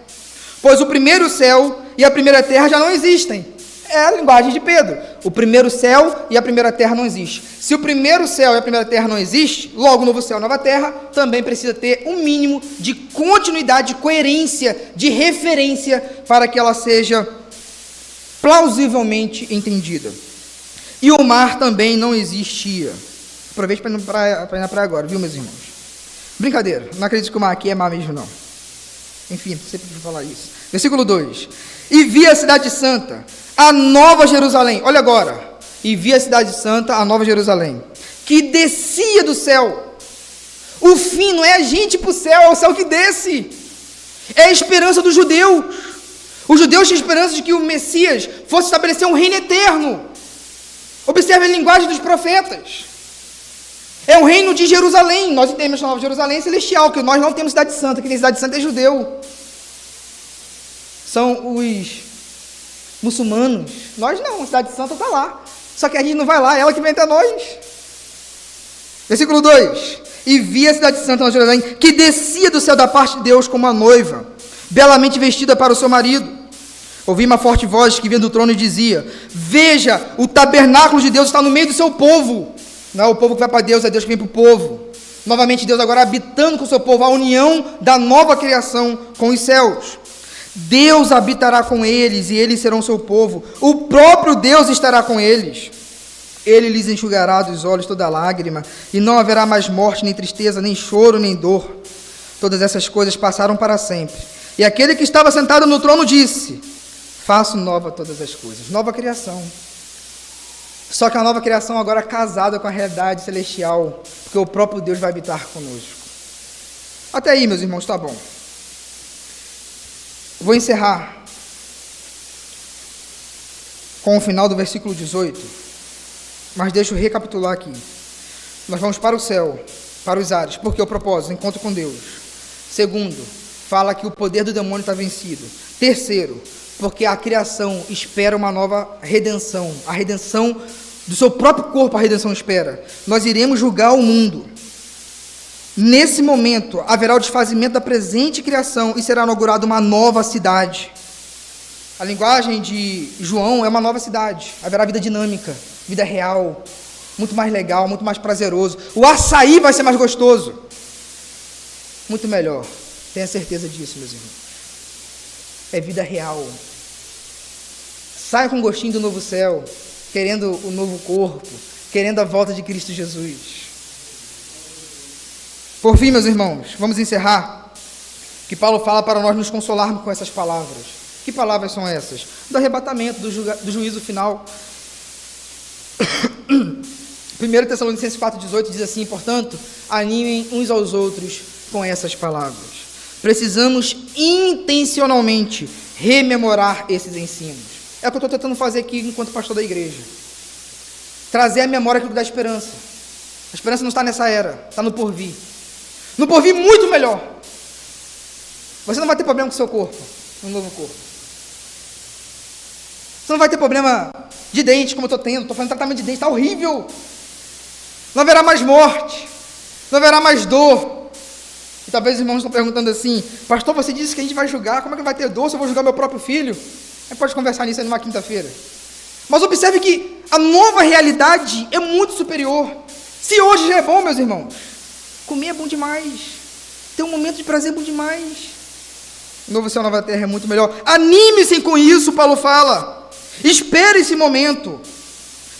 Speaker 1: Pois o primeiro céu e a primeira terra já não existem. É a linguagem de Pedro. O primeiro céu e a primeira terra não existem. Se o primeiro céu e a primeira terra não existem, logo o novo céu e a nova terra também precisa ter um mínimo de continuidade, de coerência, de referência, para que ela seja plausivelmente entendida. E o mar também não existia. Aproveite para ir na praia agora, viu, meus irmãos? Brincadeira, não acredito que o mar aqui é mar mesmo, não. Enfim, sempre vou falar isso. Versículo 2. E vi a cidade santa, a nova Jerusalém. Olha agora. E vi a cidade santa, a nova Jerusalém, que descia do céu. O fim não é a gente para o céu, é o céu que desce. É a esperança dos judeus. Os judeus tinham esperança de que o Messias fosse estabelecer um reino eterno. Observe a linguagem dos profetas. É um reino de Jerusalém. Nós entendemos a Nova Jerusalém celestial, que nós não temos cidade santa. Quem tem cidade santa é judeu. São os muçulmanos. Nós não, a cidade santa está lá. Só que a gente não vai lá, é ela que vem até nós. Versículo 2. E vi a cidade santa na Jerusalém, que descia do céu da parte de Deus como uma noiva, belamente vestida para o seu marido. Ouvi uma forte voz que vinha do trono e dizia: veja, o tabernáculo de Deus está no meio do seu povo. Não é o povo que vai para Deus, é Deus que vem para o povo. Novamente Deus agora habitando com o seu povo, a união da nova criação com os céus. Deus habitará com eles, e eles serão seu povo. O próprio Deus estará com eles. Ele lhes enxugará dos olhos toda lágrima, e não haverá mais morte, nem tristeza, nem choro, nem dor. Todas essas coisas passaram para sempre. E aquele que estava sentado no trono disse: faço nova todas as coisas. Nova criação. Só que a nova criação agora casada com a realidade celestial, porque o próprio Deus vai habitar conosco. Até aí, meus irmãos, tá bom. Vou encerrar com o final do versículo 18, mas deixa eu recapitular aqui. Nós vamos para o céu, para os ares, porque o propósito, encontro com Deus. Segundo, fala que o poder do demônio está vencido. Terceiro, porque a criação espera uma nova redenção, a redenção do seu próprio corpo, a redenção espera. Nós iremos julgar o mundo. Nesse momento, haverá o desfazimento da presente criação e será inaugurada uma nova cidade. A linguagem de João é uma nova cidade. Haverá vida dinâmica, vida real, muito mais legal, muito mais prazeroso. O açaí vai ser mais gostoso. Muito melhor. Tenha certeza disso, meus irmãos. É vida real. Saia com gostinho do novo céu, querendo o novo corpo, querendo a volta de Cristo Jesus. Por fim, meus irmãos, vamos encerrar, que Paulo fala para nós nos consolarmos com essas palavras. Que palavras são essas? Do arrebatamento, do juízo final. 1 Tessalonicenses 4,18 diz assim: portanto, animem uns aos outros com essas palavras. Precisamos intencionalmente rememorar esses ensinos. É o que eu estou tentando fazer aqui enquanto pastor da igreja. Trazer à memória aquilo que dá esperança. A esperança não está nessa era, está no porvir. No porvir muito melhor. Você não vai ter problema com o seu corpo, no novo corpo. Você não vai ter problema de dente, como eu estou tendo. Estou fazendo tratamento de dente, está horrível. Não haverá mais morte. Não haverá mais dor. E talvez os irmãos estão perguntando assim: pastor, você disse que a gente vai julgar, como é que vai ter dor se eu vou julgar meu próprio filho? A gente pode conversar nisso aí numa quinta-feira. Mas observe que a nova realidade é muito superior. Se hoje já é bom, meus irmãos, comer é bom demais. Ter um momento de prazer é bom demais. O novo céu, nova terra é muito melhor. Anime-se com isso, Paulo fala. Espere esse momento.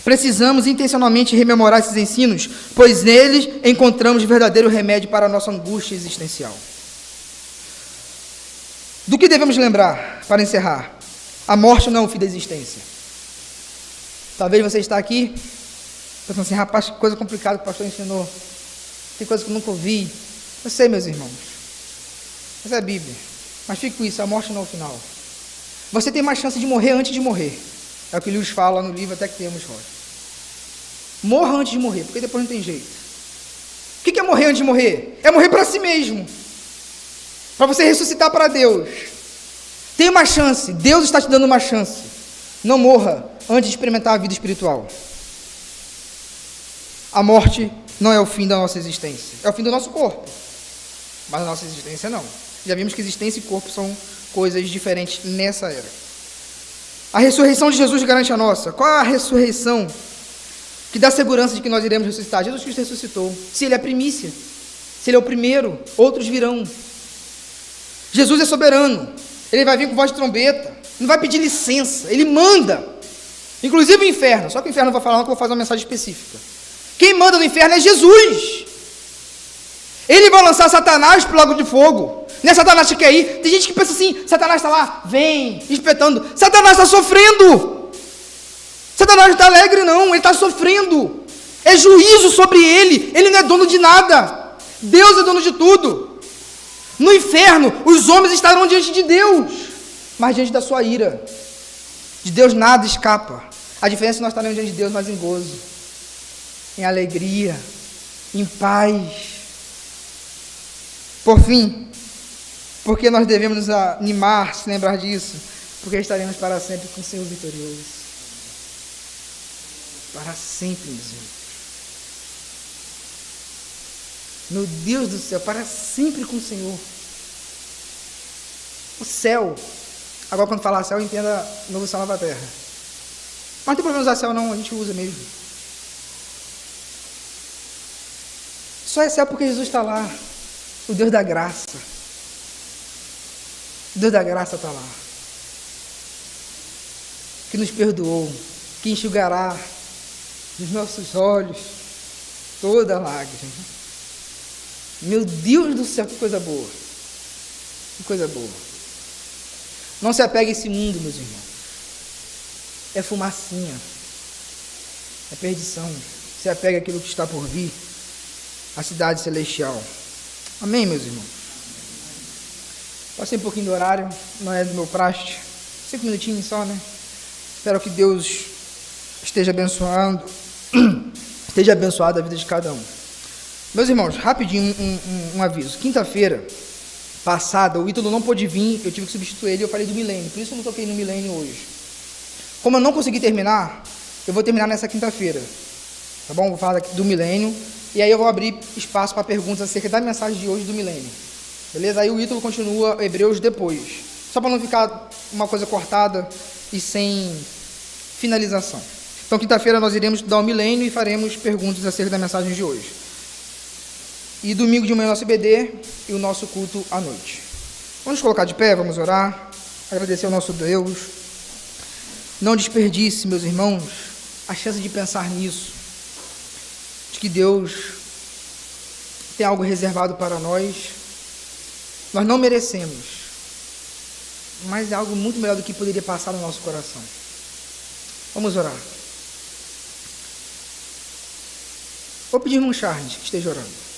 Speaker 1: Precisamos intencionalmente rememorar esses ensinos, pois neles encontramos verdadeiro remédio para a nossa angústia existencial. Do que devemos lembrar, para encerrar? A morte não é o fim da existência. Talvez você está aqui pensando assim: rapaz, que coisa complicada que o pastor ensinou. Tem coisa que eu nunca ouvi. Eu sei, meus irmãos. Mas é a Bíblia. Mas fique com isso, a morte não é o final. Você tem mais chance de morrer antes de morrer. É o que Lewis fala no livro Até que Temos Voz. Morra antes de morrer, porque depois não tem jeito. O que é morrer antes de morrer? É morrer para si mesmo. Para você ressuscitar para Deus. Tem uma chance, Deus está te dando uma chance. Não morra antes de experimentar a vida espiritual. A morte não é o fim da nossa existência. É o fim do nosso corpo. Mas a nossa existência não. Já vimos que existência e corpo são coisas diferentes nessa era. A ressurreição de Jesus garante a nossa. Qual é a ressurreição que dá segurança de que nós iremos ressuscitar? Jesus Cristo ressuscitou. Se Ele é a primícia, se Ele é o primeiro, outros virão. Jesus é soberano. Ele vai vir com voz de trombeta. Não vai pedir licença. Ele manda. Inclusive o inferno. Só que o inferno não vai falar, não, que eu vou fazer uma mensagem específica. Quem manda no inferno é Jesus. Ele vai lançar Satanás para o lago de fogo. Não é Satanás que quer ir. Tem gente que pensa assim: Satanás está lá, vem, espetando. Satanás está sofrendo. Satanás não está alegre, não. Ele está sofrendo. É juízo sobre ele. Ele não é dono de nada. Deus é dono de tudo. No inferno, os homens estarão diante de Deus, mas diante da sua ira. De Deus nada escapa. A diferença é que nós estaremos diante de Deus, mas em gozo, em alegria, em paz. Por fim, porque nós devemos nos animar, se lembrar disso? Porque estaremos para sempre com o Senhor vitorioso. Para sempre, meus irmãos. Meu Deus do céu, para sempre com o Senhor. O céu. Agora, quando falar céu, entenda novo céu, nova terra. Mas não tem problema usar céu, não, a gente usa mesmo. Só é céu porque Jesus está lá. O Deus da graça. O Deus da graça está lá. Que nos perdoou, que enxugará dos nossos olhos toda lágrima. Meu Deus do céu, que coisa boa. Que coisa boa. Não se apegue a esse mundo, meus irmãos. É fumacinha. É perdição. Se apegue àquilo que está por vir. A cidade celestial. Amém, meus irmãos? Passei um pouquinho do horário. Não é do meu praxe. 5 minutinhos só, né? Espero que Deus esteja abençoado a vida de cada um. Meus irmãos, rapidinho um aviso. Quinta-feira passada, o Ítalo não pôde vir, eu tive que substituir ele, eu falei do milênio, por isso eu não toquei no milênio hoje. Como eu não consegui terminar, eu vou terminar nessa quinta-feira, tá bom? Vou falar do milênio, e aí eu vou abrir espaço para perguntas acerca da mensagem de hoje do milênio. Beleza? Aí o Ítalo continua Hebreus depois, só para não ficar uma coisa cortada e sem finalização. Então, quinta-feira nós iremos estudar o milênio e faremos perguntas acerca da mensagem de hoje. E domingo de manhã nosso IBD e o nosso culto à noite. Vamos colocar de pé, vamos orar, agradecer ao nosso Deus. Não desperdice, meus irmãos, a chance de pensar nisso, de que Deus tem algo reservado para nós. Nós não merecemos, mas é algo muito melhor do que poderia passar no nosso coração. Vamos orar. Vou pedir ao irmão Charles que esteja orando.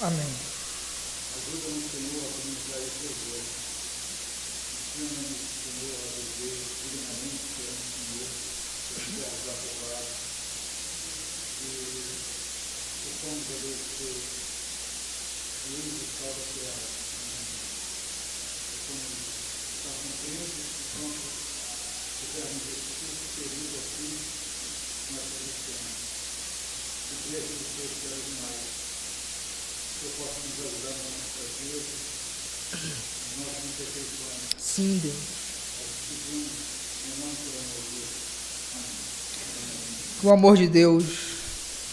Speaker 1: Amém.
Speaker 2: Ajuda-nos, Senhor, a comunicar esse teu voz. Ensina-nos, Senhor, a viver dignamente perante o Senhor, sermos da tua palavra. E possamos, a Deus, ser luz e sal da terra. Possamos estar contentes e prontos de termos esse curso querido aqui nessa existência. E creio que os teus querem demais. Que eu possa nos ajudar na nossa fraqueza, na nossa imperfeição.
Speaker 1: Sim, Deus. O amor de Deus,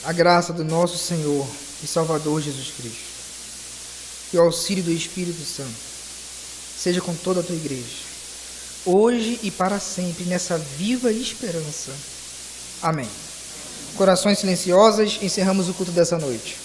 Speaker 1: a graça do nosso Senhor e Salvador Jesus Cristo, e o auxílio do Espírito Santo, seja com toda a tua igreja, hoje e para sempre, nessa viva esperança. Amém. Corações silenciosos, encerramos o culto dessa noite.